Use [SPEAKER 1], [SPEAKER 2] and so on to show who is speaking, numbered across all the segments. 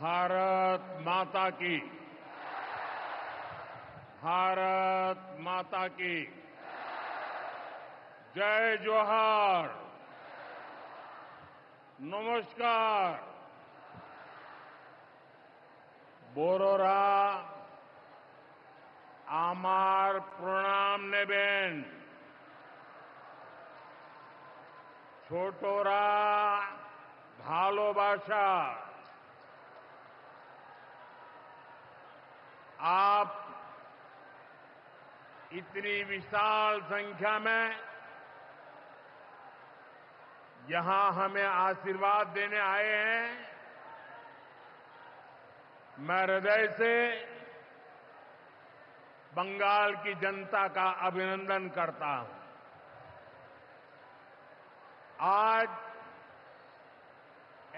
[SPEAKER 1] भारत माता की। भारत माता की जय जोहार। नमस्कार। बोरोरा आमार प्रणाम नेबेन। छोटोरा भालोबाशा। आप इतनी विशाल संख्या में यहां हमें आशीर्वाद देने आए हैं। मैं हृदय से बंगाल की जनता का अभिनंदन करता हूं। आज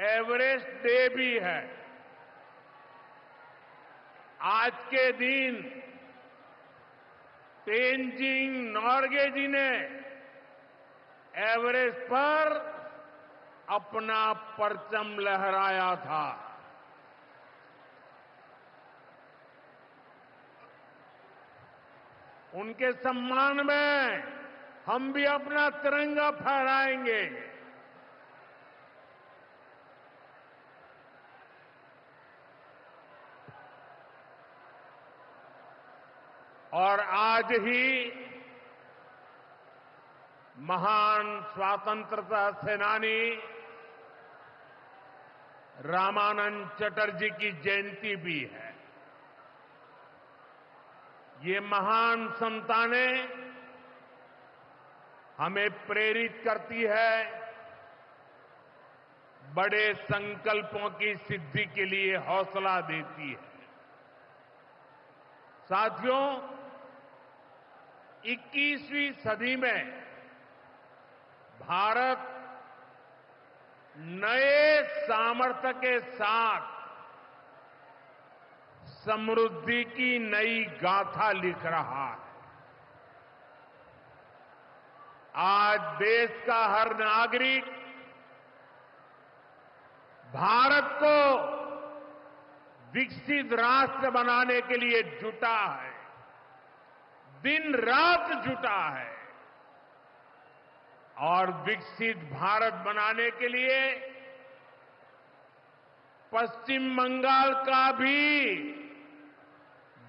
[SPEAKER 1] एवरेस्ट डे भी है। आज के दिन तेनजिंग नोर्गे जी ने एवरेस्ट पर अपना परचम लहराया था। उनके सम्मान में हम भी अपना तिरंगा फहराएंगे। और आज ही महान स्वतंत्रता सेनानी रामानंद चटर्जी की जयंती भी है। ये महान संतानें हमें प्रेरित करती है, बड़े संकल्पों की सिद्धि के लिए हौसला देती है। साथियों, 21वीं सदी में भारत नए सामर्थ्य के साथ समृद्धि की नई गाथा लिख रहा है। आज देश का हर नागरिक भारत को विकसित राष्ट्र बनाने के लिए जुटा है, दिन रात जुटा है। और विकसित भारत बनाने के लिए पश्चिम बंगाल का भी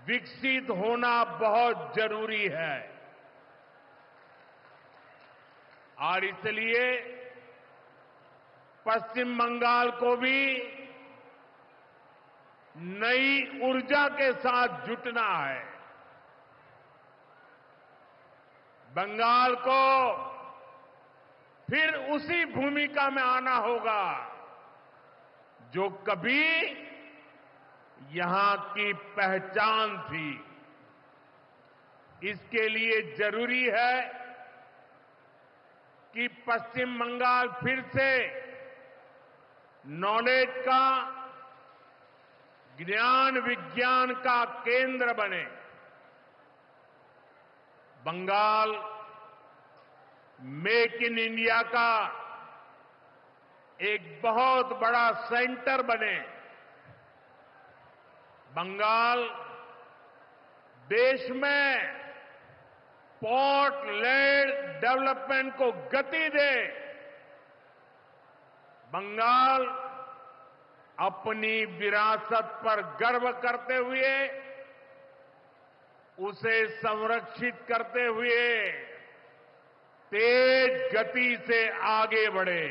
[SPEAKER 1] विकसित होना बहुत जरूरी है। और इसलिए पश्चिम बंगाल को भी नई ऊर्जा के साथ जुटना है। बंगाल को फिर उसी भूमिका में आना होगा जो कभी यहां की पहचान थी। इसके लिए जरूरी है कि पश्चिम बंगाल फिर से नॉलेज का, ज्ञान विज्ञान का केंद्र बने। बंगाल मेक इन इंडिया का एक बहुत बड़ा सेंटर बने। बंगाल देश में पोर्ट लेड डेवलपमेंट को गति दे। बंगाल अपनी विरासत पर गर्व करते हुए, उसे संरक्षित करते हुए तेज गति से आगे बढ़े।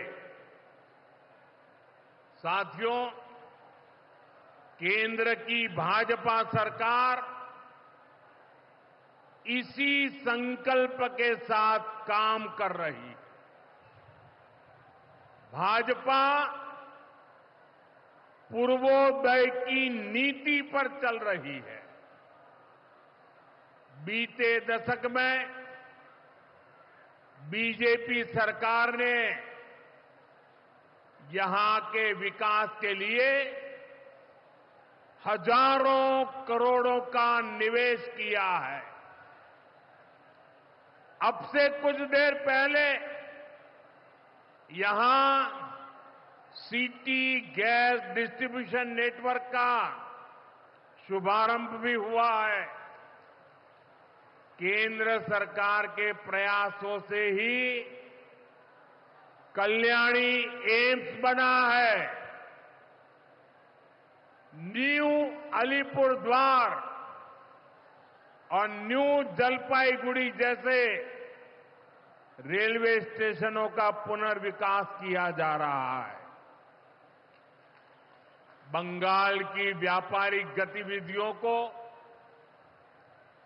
[SPEAKER 1] साथियों, केंद्र की भाजपा सरकार इसी संकल्प के साथ काम कर रही है। भाजपा पूर्वोदय की नीति पर चल रही है। बीते दशक में बीजेपी सरकार ने यहां के विकास के लिए हजारों करोड़ों का निवेश किया है। अब से कुछ देर पहले यहां सिटी गैस डिस्ट्रीब्यूशन नेटवर्क का शुभारंभ भी हुआ है। केंद्र सरकार के प्रयासों से ही कल्याणी एम्स बना है। न्यू अलीपुरद्वार और न्यू जलपाईगुड़ी जैसे रेलवे स्टेशनों का पुनर्विकास किया जा रहा है। बंगाल की व्यापारिक गतिविधियों को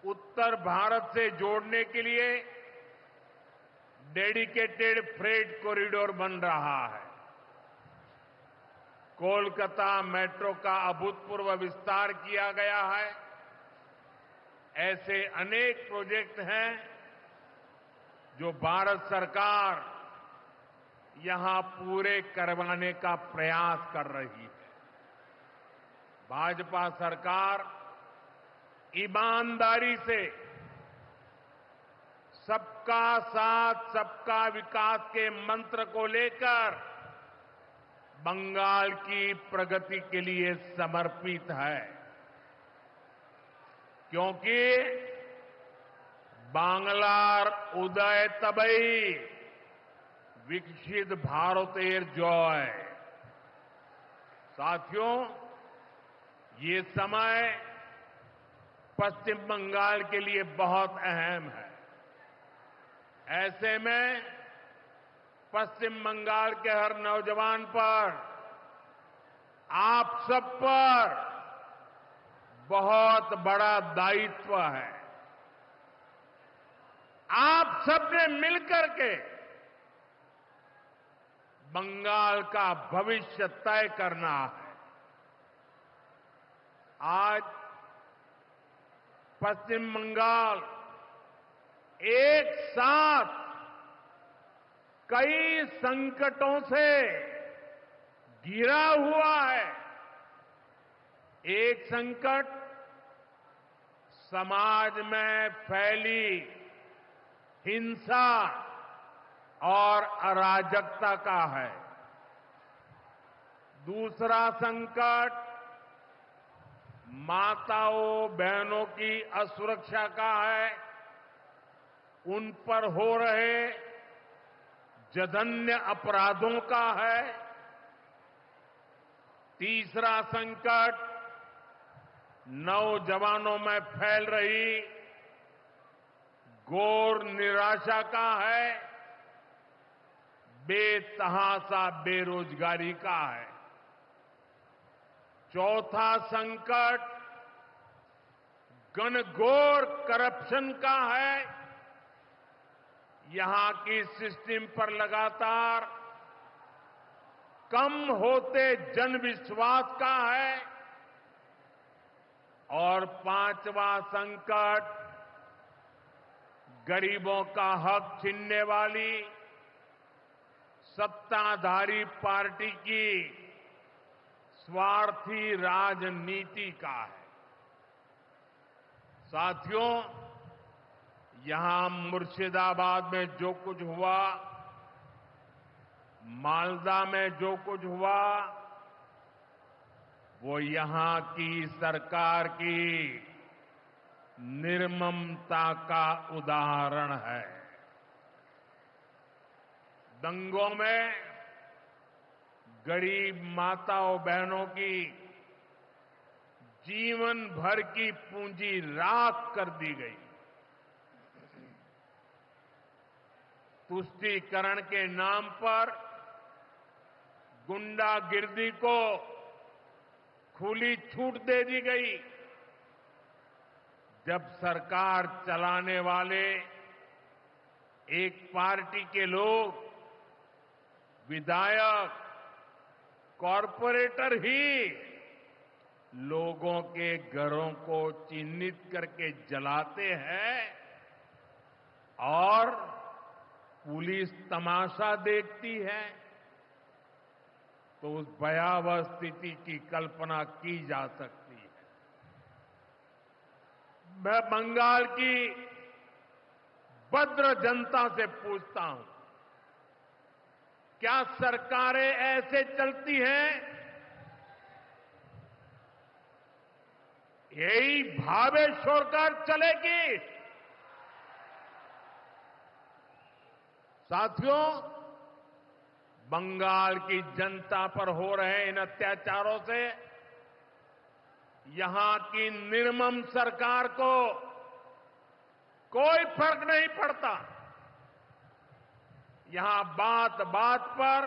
[SPEAKER 1] उत्तर भारत से जोड़ने के लिए डेडिकेटेड फ्रेट कॉरिडोर बन रहा है। कोलकाता मेट्रो का अभूतपूर्व विस्तार किया गया है। ऐसे अनेक प्रोजेक्ट हैं जो भारत सरकार यहां पूरे करवाने का प्रयास कर रही है। भाजपा सरकार ईमानदारी से सबका साथ सबका विकास के मंत्र को लेकर बंगाल की प्रगति के लिए समर्पित है, क्योंकि बांग्लार उदय तबई विकसित भारतेर जय। साथियों, ये समय पश्चिम बंगाल के लिए बहुत अहम है। ऐसे में पश्चिम बंगाल के हर नौजवान पर, आप सब पर बहुत बड़ा दायित्व है। आप सबने मिलकर के बंगाल का भविष्य तय करना है। आज पश्चिम बंगाल एक साथ कई संकटों से घिरा हुआ है। एक संकट समाज में फैली हिंसा और अराजकता का है। दूसरा संकट माताओं बहनों की असुरक्षा का है। उन पर हो रहे जघन्य अपराधों का है। तीसरा संकट नौजवानों में फैल रही घोर निराशा का है। बेतहाशा बेरोजगारी का है। चौथा संकट घनघोर करप्शन का है। यहां की सिस्टम पर लगातार कम होते जनविश्वास का है। और पांचवा संकट गरीबों का हक छीनने वाली सत्ताधारी पार्टी की स्वार्थी राजनीति का है। साथियों, यहां मुर्शिदाबाद में जो कुछ हुआ, मालदा में जो कुछ हुआ, वो यहां की सरकार की निर्ममता का उदाहरण है। दंगों में गरीब माताओं बहनों की जीवन भर की पूंजी राख कर दी गई। तुष्टीकरण के नाम पर गुंडागिर्दी को खुली छूट दे दी गई। जब सरकार चलाने वाले एक पार्टी के लोग, विधायक, कॉरपोरेटर ही लोगों के घरों को चिन्हित करके जलाते हैं और पुलिस तमाशा देखती है, तो उस भयावह स्थिति की कल्पना की जा सकती है। मैं बंगाल की भद्र जनता से पूछता हूं, क्या सरकारें ऐसे चलती हैं? यही भावेश होकर चलेगी? साथियों, बंगाल की जनता पर हो रहे इन अत्याचारों से यहां की निर्मम सरकार को कोई फर्क नहीं पड़ता। यहां बात बात पर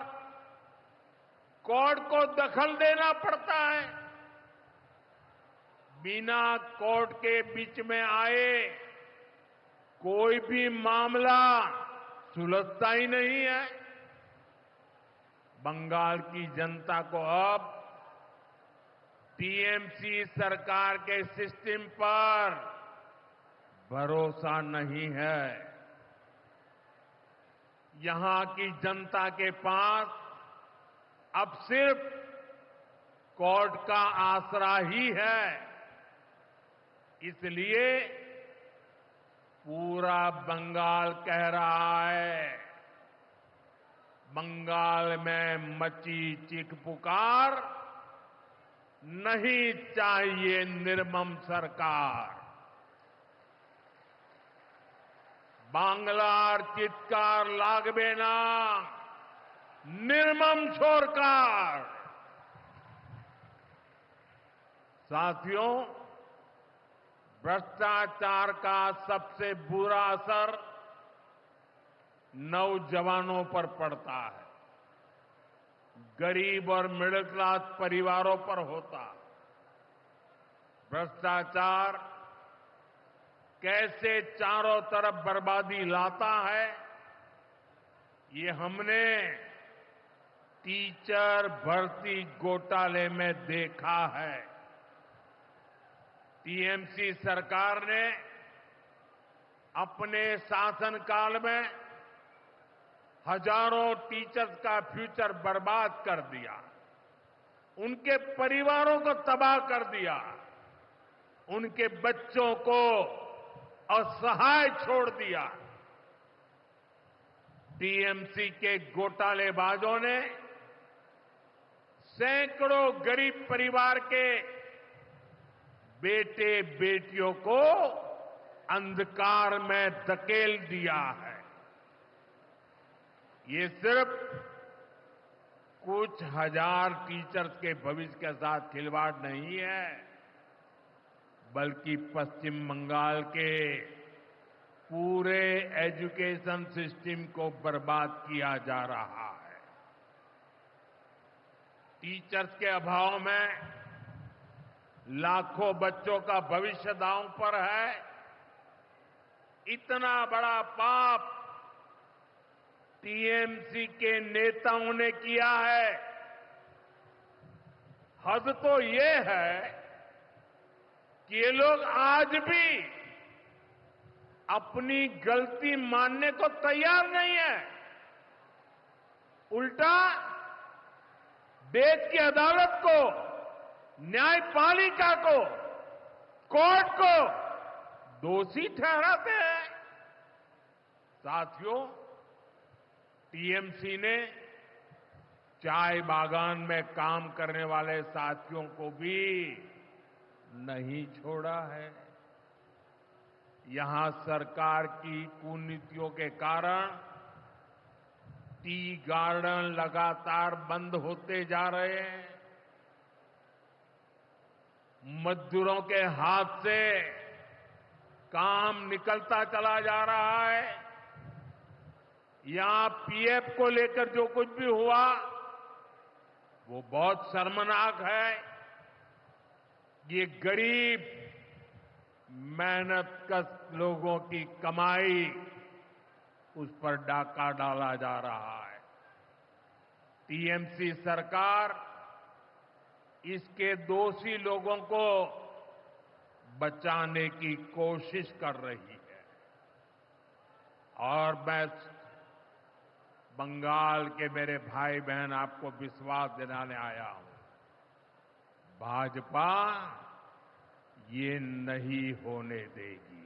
[SPEAKER 1] कोर्ट को दखल देना पड़ता है। बिना कोर्ट के बीच में आए कोई भी मामला सुलझता ही नहीं है। बंगाल की जनता को अब टीएमसी सरकार के सिस्टम पर भरोसा नहीं है। यहां की जनता के पास अब सिर्फ कोर्ट का आसरा ही है। इसलिए पूरा बंगाल कह रहा है, बंगाल में मची चीख पुकार, नहीं चाहिए निर्मम सरकार। बांग्लार चित्कार लागबे ना, निर्मम सरकार। साथियों, भ्रष्टाचार का सबसे बुरा असर नौजवानों पर पड़ता है, गरीब और मिडिल क्लास परिवारों पर होता। भ्रष्टाचार कैसे चारों तरफ बर्बादी लाता है, ये हमने टीचर भर्ती घोटाले में देखा है। टीएमसी सरकार ने अपने शासनकाल में हजारों टीचर्स का फ्यूचर बर्बाद कर दिया, उनके परिवारों को तबाह कर दिया, उनके बच्चों को असहाय छोड़ दिया। टीएमसी के घोटालेबाजों ने सैकड़ों गरीब परिवार के बेटे बेटियों को अंधकार में धकेल दिया है। ये सिर्फ कुछ हजार टीचर्स के भविष्य के साथ खिलवाड़ नहीं है, बल्कि पश्चिम बंगाल के पूरे एजुकेशन सिस्टम को बर्बाद किया जा रहा है। टीचर्स के अभाव में लाखों बच्चों का भविष्य दांव पर है। इतना बड़ा पाप टीएमसी के नेताओं ने किया है। हद तो ये है कि ये लोग आज भी अपनी गलती मानने को तैयार नहीं है। उल्टा देश की अदालत को, न्यायपालिका को, कोर्ट को दोषी ठहराते हैं। साथियों, टीएमसी ने चाय बागान में काम करने वाले साथियों को भी नहीं छोड़ा है। यहां सरकार की कुनीतियों के कारण टी गार्डन लगातार बंद होते जा रहे हैं। मजदूरों के हाथ से काम निकलता चला जा रहा है। यहां पीएफ को लेकर जो कुछ भी हुआ वो बहुत शर्मनाक है। ये गरीब मेहनतकश लोगों की कमाई, उस पर डाका डाला जा रहा है। टीएमसी सरकार इसके दोषी लोगों को बचाने की कोशिश कर रही है। और मैं बंगाल के मेरे भाई बहन आपको विश्वास दिलाने आया हूं, भाजपा ये नहीं होने देगी।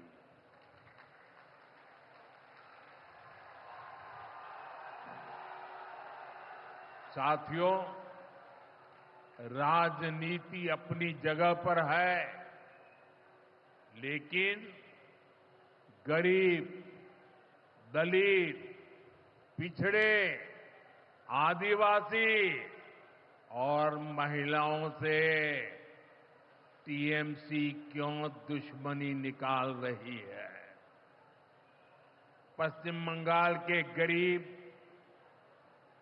[SPEAKER 1] साथियों, राजनीति अपनी जगह पर है, लेकिन गरीब, दलित, पिछड़े, आदिवासी और महिलाओं से टीएमसी क्यों दुश्मनी निकाल रही है। पश्चिम बंगाल के गरीब,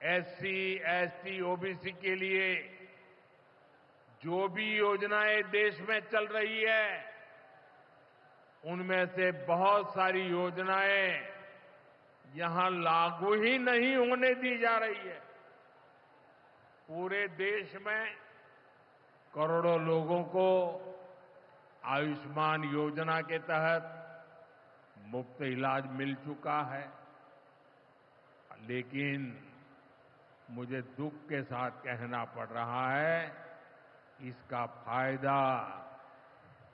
[SPEAKER 1] एससी, एसटी, ओबीसी के लिए जो भी योजनाएं देश में चल रही है, उनमें से बहुत सारी योजनाएं यहां लागू ही नहीं होने दी जा रही है। पूरे देश में करोड़ों लोगों को आयुष्मान योजना के तहत मुफ्त इलाज मिल चुका है, लेकिन मुझे दुख के साथ कहना पड़ रहा है, इसका फायदा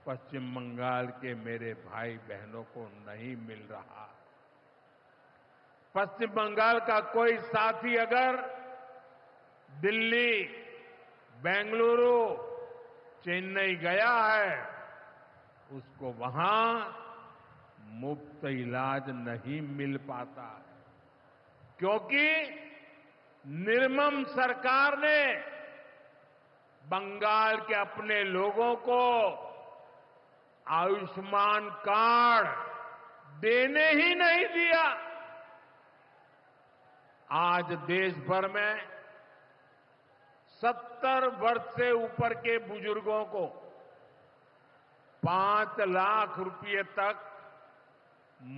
[SPEAKER 1] पश्चिम बंगाल के मेरे भाई बहनों को नहीं मिल रहा। पश्चिम बंगाल का कोई साथी अगर दिल्ली, बेंगलुरु, चेन्नई गया है, उसको वहां मुफ्त इलाज नहीं मिल पाता, क्योंकि निर्मम सरकार ने बंगाल के अपने लोगों को आयुष्मान कार्ड देने ही नहीं दिया। आज देश भर में 70 वर्ष से ऊपर के बुजुर्गों को 5 लाख रुपए तक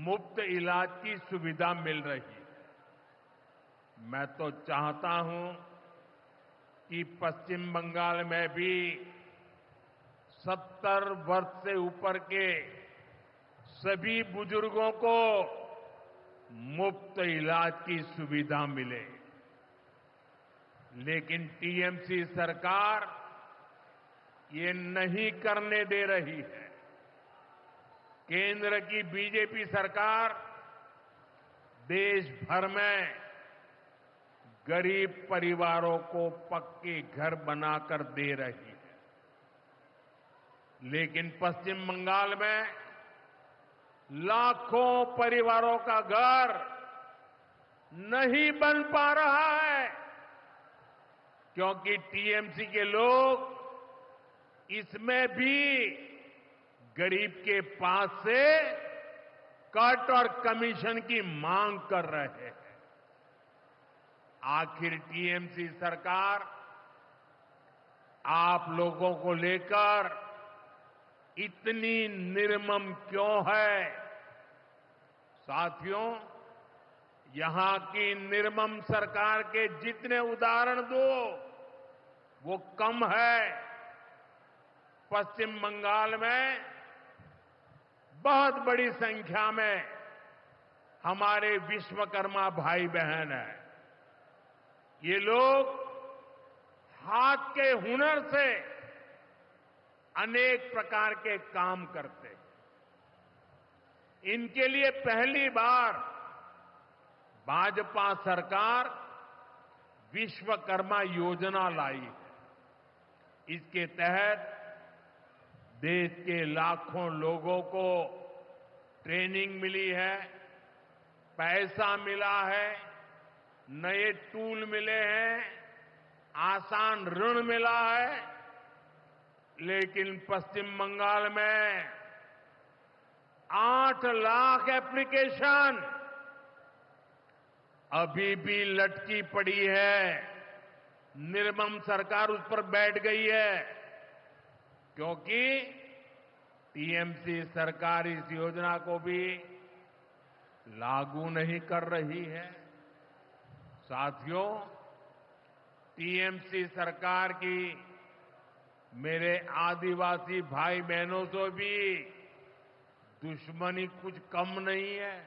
[SPEAKER 1] मुफ्त इलाज की सुविधा मिल रही है। मैं तो चाहता हूं कि पश्चिम बंगाल में भी 70 वर्ष से ऊपर के सभी बुजुर्गों को मुफ्त इलाज की सुविधा मिले, लेकिन टीएमसी सरकार ये नहीं करने दे रही है। केंद्र की बीजेपी सरकार देश भर में गरीब परिवारों को पक्के घर बनाकर दे रही है, लेकिन पश्चिम बंगाल में लाखों परिवारों का घर नहीं बन पा रहा है, क्योंकि टीएमसी के लोग इसमें भी गरीब के पास से कट और कमीशन की मांग कर रहे हैं। आखिर टीएमसी सरकार आप लोगों को लेकर इतनी निर्मम क्यों है? साथियों, यहां की निर्मम सरकार के जितने उदाहरण दो वो कम है। पश्चिम बंगाल में बहुत बड़ी संख्या में हमारे विश्वकर्मा भाई बहन हैं। ये लोग हाथ के हुनर से अनेक प्रकार के काम करते हैं। इनके लिए पहली बार भाजपा सरकार विश्वकर्मा योजना लाई है। इसके तहत देश के लाखों लोगों को ट्रेनिंग मिली है, पैसा मिला है, नए टूल मिले हैं, आसान ऋण मिला है, लेकिन पश्चिम बंगाल में 8 लाख एप्लीकेशन अभी भी लटकी पड़ी है। निर्मम सरकार उस पर बैठ गई है, क्योंकि टीएमसी सरकार इस योजना को भी लागू नहीं कर रही है। साथियों, टीएमसी सरकार की मेरे आदिवासी भाई बहनों से भी दुश्मनी कुछ कम नहीं है।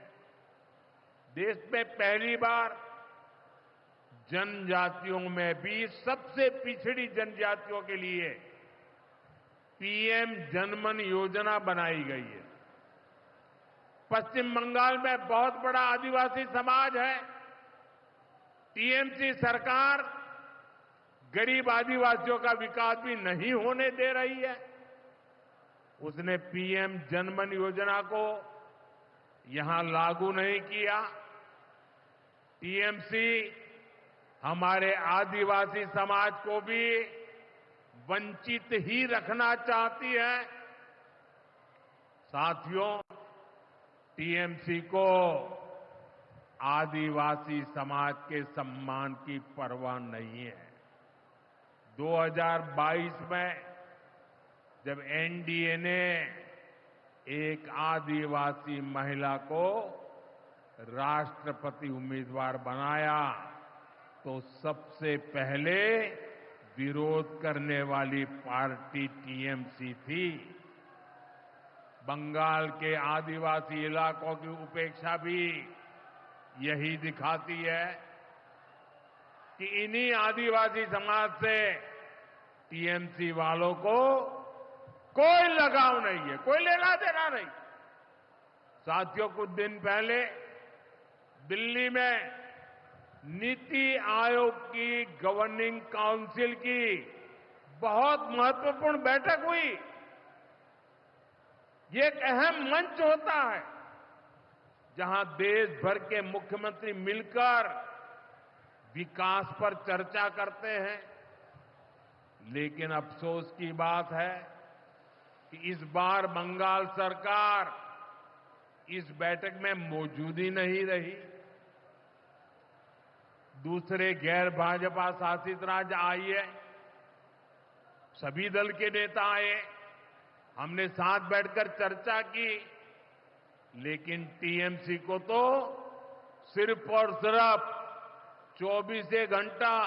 [SPEAKER 1] देश में पहली बार जनजातियों में भी सबसे पिछड़ी जनजातियों के लिए पीएम जनमन योजना बनाई गई है। पश्चिम बंगाल में बहुत बड़ा आदिवासी समाज है। टीएमसी सरकार गरीब आदिवासियों का विकास भी नहीं होने दे रही है। उसने पीएम जनधन योजना को यहां लागू नहीं किया। टीएमसी हमारे आदिवासी समाज को भी वंचित ही रखना चाहती है। साथियों, टीएमसी को आदिवासी समाज के सम्मान की परवाह नहीं है। 2022 में जब एनडीए ने एक आदिवासी महिला को राष्ट्रपति उम्मीदवार बनाया तो सबसे पहले विरोध करने वाली पार्टी टीएमसी थी। बंगाल के आदिवासी इलाकों की उपेक्षा भी यही दिखाती है कि इन्हीं आदिवासी समाज से टीएमसी वालों को कोई लगाव नहीं है, कोई लेना देना नहीं। साथियों, कुछ दिन पहले दिल्ली में नीति आयोग की गवर्निंग काउंसिल की बहुत महत्वपूर्ण बैठक हुई। ये एक अहम मंच होता है जहां देश भर के मुख्यमंत्री मिलकर विकास पर चर्चा करते हैं। लेकिन अफसोस की बात है कि इस बार बंगाल सरकार इस बैठक में मौजूद ही नहीं रही। दूसरे गैर भाजपा शासित राज्य आए, सभी दल के नेता आए, हमने साथ बैठकर चर्चा की, लेकिन टीएमसी को तो सिर्फ और सिर्फ 24 घंटा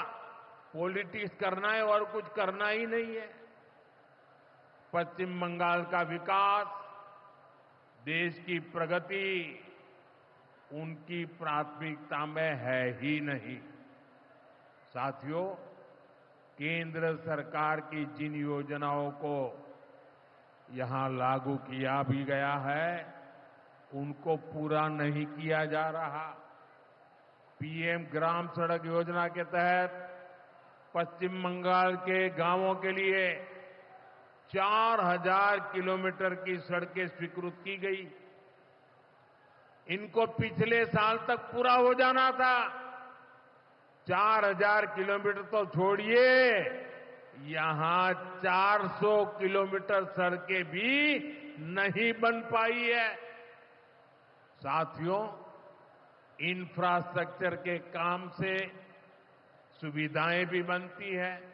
[SPEAKER 1] पॉलिटिक्स करना है और कुछ करना ही नहीं है। पश्चिम बंगाल का विकास, देश की प्रगति उनकी प्राथमिकता में है ही नहीं। साथियों, केंद्र सरकार की जिन योजनाओं को यहां लागू किया भी गया है, उनको पूरा नहीं किया जा रहा। पीएम ग्राम सड़क योजना के तहत पश्चिम बंगाल के गांवों के लिए 4000 किलोमीटर की सड़कें स्वीकृत की गई। इनको पिछले साल तक पूरा हो जाना था। 4000 किलोमीटर तो छोड़िए, यहां 400 किलोमीटर सड़कें भी नहीं बन पाई है। साथियों, इंफ्रास्ट्रक्चर के काम से सुविधाएं भी बनती है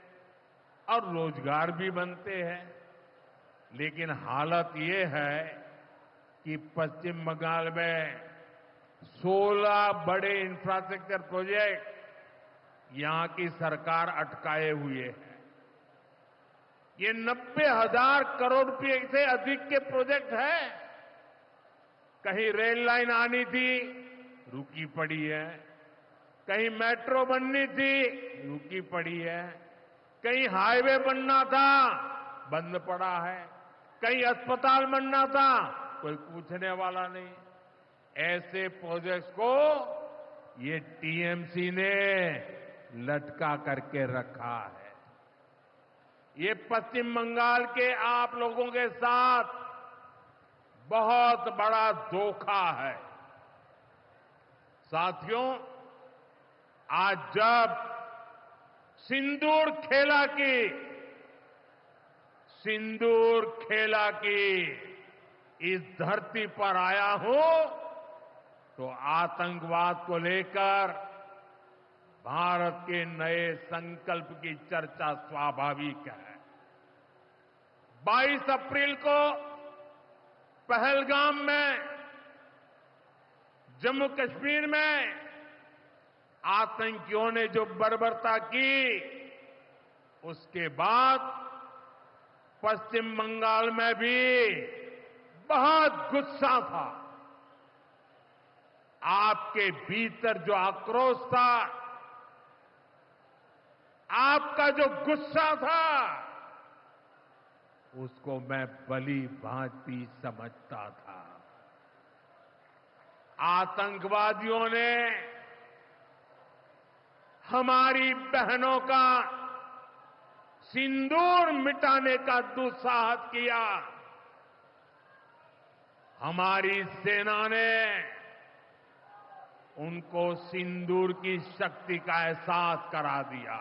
[SPEAKER 1] और रोजगार भी बनते हैं। लेकिन हालत ये है कि पश्चिम बंगाल में 16 बड़े इंफ्रास्ट्रक्चर प्रोजेक्ट यहां की सरकार अटकाए हुए है। ये 90,000 करोड़ रुपए से अधिक के प्रोजेक्ट हैं। कहीं रेल लाइन आनी थी, रुकी पड़ी है। कहीं मेट्रो बननी थी, रुकी पड़ी है। कहीं हाईवे बनना था, बंद पड़ा है। कहीं अस्पताल बनना था, कोई पूछने वाला नहीं। ऐसे प्रोजेक्ट्स को ये टीएमसी ने लटका करके रखा है। ये पश्चिम बंगाल के आप लोगों के साथ बहुत बड़ा धोखा है। साथियों, आज जब सिंदूर खेला की इस धरती पर आया हूं, तो आतंकवाद को लेकर भारत के नए संकल्प की चर्चा स्वाभाविक है। 22 अप्रैल को पहलगाम में, जम्मू कश्मीर में आतंकियों ने जो बर्बरता की, उसके बाद पश्चिम बंगाल में भी बहुत गुस्सा था। आपके भीतर जो आक्रोश था, आपका जो गुस्सा था, उसको मैं भली भांति समझता था। आतंकवादियों ने हमारी बहनों का सिंदूर मिटाने का दुस्साहस किया। हमारी सेना ने उनको सिंदूर की शक्ति का एहसास करा दिया।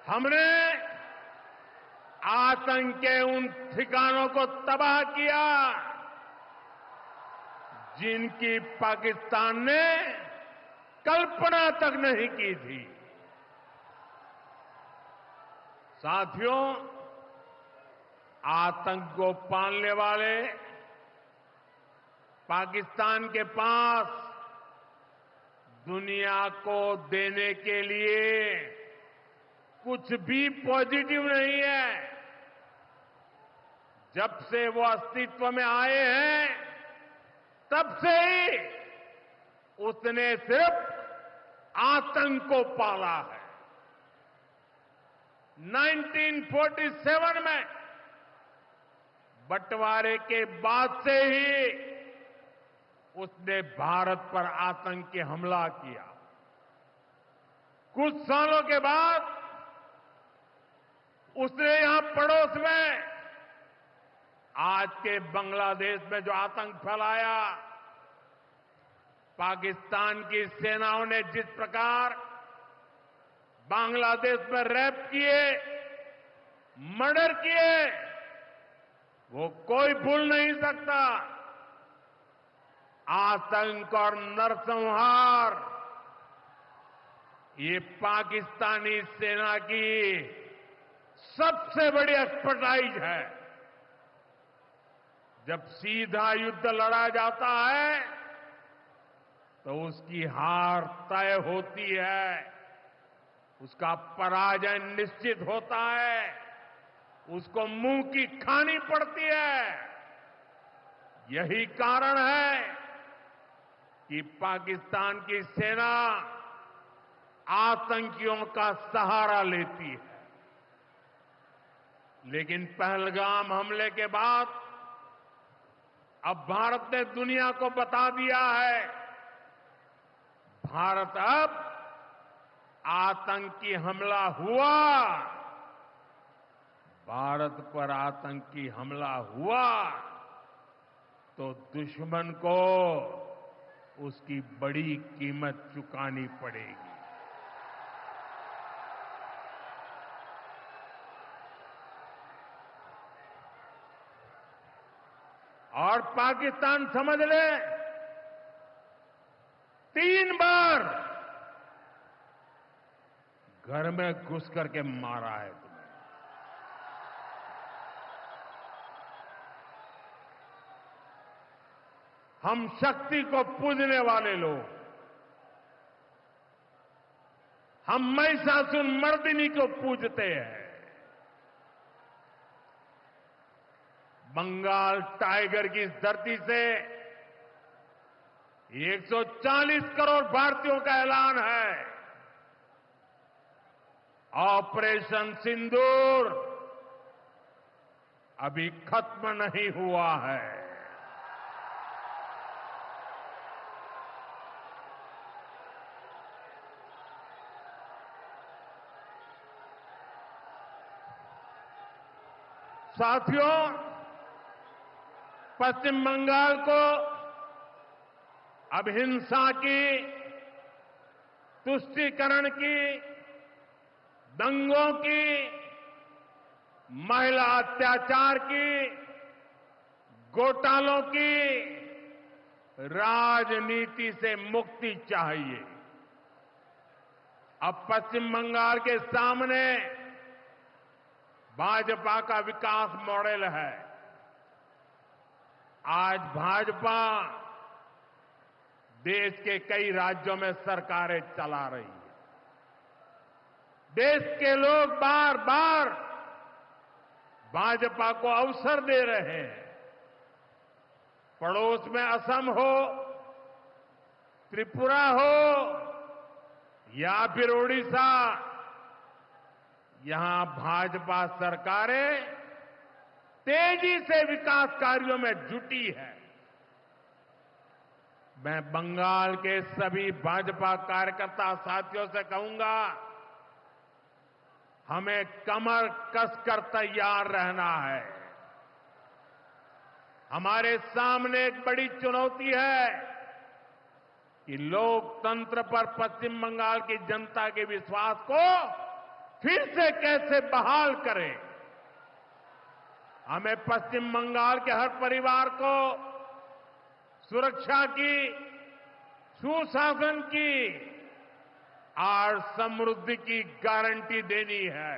[SPEAKER 1] हमने आतंक के उन ठिकानों को तबाह किया जिनकी पाकिस्तान ने कल्पना तक नहीं की थी। साथियों, आतंक को पालने वाले पाकिस्तान के पास दुनिया को देने के लिए कुछ भी पॉजिटिव नहीं है। जब से वो अस्तित्व में आए हैं तब से ही उसने सिर्फ आतंक को पाला है। 1947 में बंटवारे के बाद से ही उसने भारत पर आतंकी हमला किया। कुछ सालों के बाद उसने यहां पड़ोस में आज के बांग्लादेश में जो आतंक फैलाया, पाकिस्तान की सेनाओं ने जिस प्रकार बांग्लादेश में रेप किए, मर्डर किए, वो कोई भूल नहीं सकता। आतंक और नरसंहार ये पाकिस्तानी सेना की सबसे बड़ी एक्सपर्टाइज है। जब सीधा युद्ध लड़ा जाता है तो उसकी हार तय होती है, उसका पराजय निश्चित होता है, उसको मुंह की खानी पड़ती है। यही कारण है कि पाकिस्तान की सेना आतंकियों का सहारा लेती है। लेकिन पहलगाम हमले के बाद अब भारत ने दुनिया को बता दिया है, भारत अब आतंकी हमला हुआ, भारत पर आतंकी हमला हुआ तो दुश्मन को उसकी बड़ी कीमत चुकानी पड़ेगी। और पाकिस्तान समझ ले, 3 बार घर में घुस करके मारा है तुम्हें। हम शक्ति को पूजने वाले लोग, हम महिषासुर मर्दिनी को पूजते हैं। बंगाल टाइगर की इस धरती से 140 करोड़ भारतीयों का ऐलान है। ऑपरेशन सिंदूर अभी खत्म नहीं हुआ है। साथियों, पश्चिम बंगाल को अब हिंसा की, तुष्टीकरण की, दंगों की, महिला अत्याचार की, घोटालों की राजनीति से मुक्ति चाहिए। अब पश्चिम बंगाल के सामने भाजपा का विकास मॉडल है। आज भाजपा देश के कई राज्यों में सरकारें चला रही है। देश के लोग बार बार भाजपा को अवसर दे रहे हैं। पड़ोस में असम हो, त्रिपुरा हो या फिर ओडिशा, यहां भाजपा सरकारें तेजी से विकास कार्यों में जुटी है। मैं बंगाल के सभी भाजपा कार्यकर्ता साथियों से कहूंगा, हमें कमर कसकर तैयार रहना है। हमारे सामने एक बड़ी चुनौती है कि लोकतंत्र पर पश्चिम बंगाल की जनता के विश्वास को फिर से कैसे बहाल करें। हमें पश्चिम बंगाल के हर परिवार को सुरक्षा की, सुशासन की और समृद्धि की गारंटी देनी है।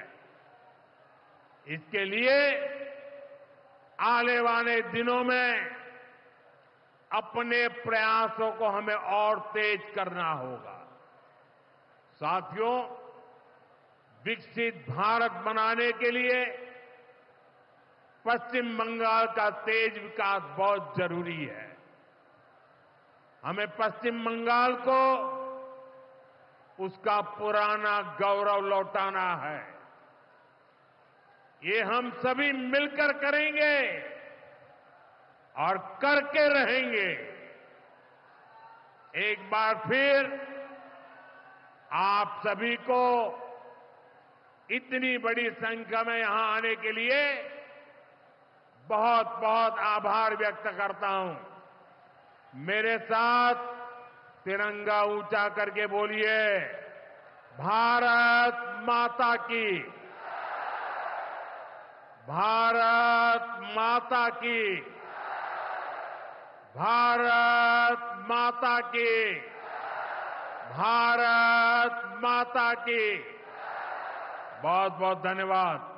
[SPEAKER 1] इसके लिए आने वाले दिनों में अपने प्रयासों को हमें और तेज करना होगा। साथियों, विकसित भारत बनाने के लिए पश्चिम बंगाल का तेज विकास बहुत जरूरी है। हमें पश्चिम बंगाल को उसका पुराना गौरव लौटाना है। ये हम सभी मिलकर करेंगे और करके रहेंगे। एक बार फिर आप सभी को इतनी बड़ी संख्या में यहां आने के लिए बहुत बहुत आभार व्यक्त करता हूं। मेरे साथ तिरंगा ऊंचा करके बोलिए, भारत माता की, भारत माता की, भारत माता की, भारत माता की। बहुत बहुत धन्यवाद।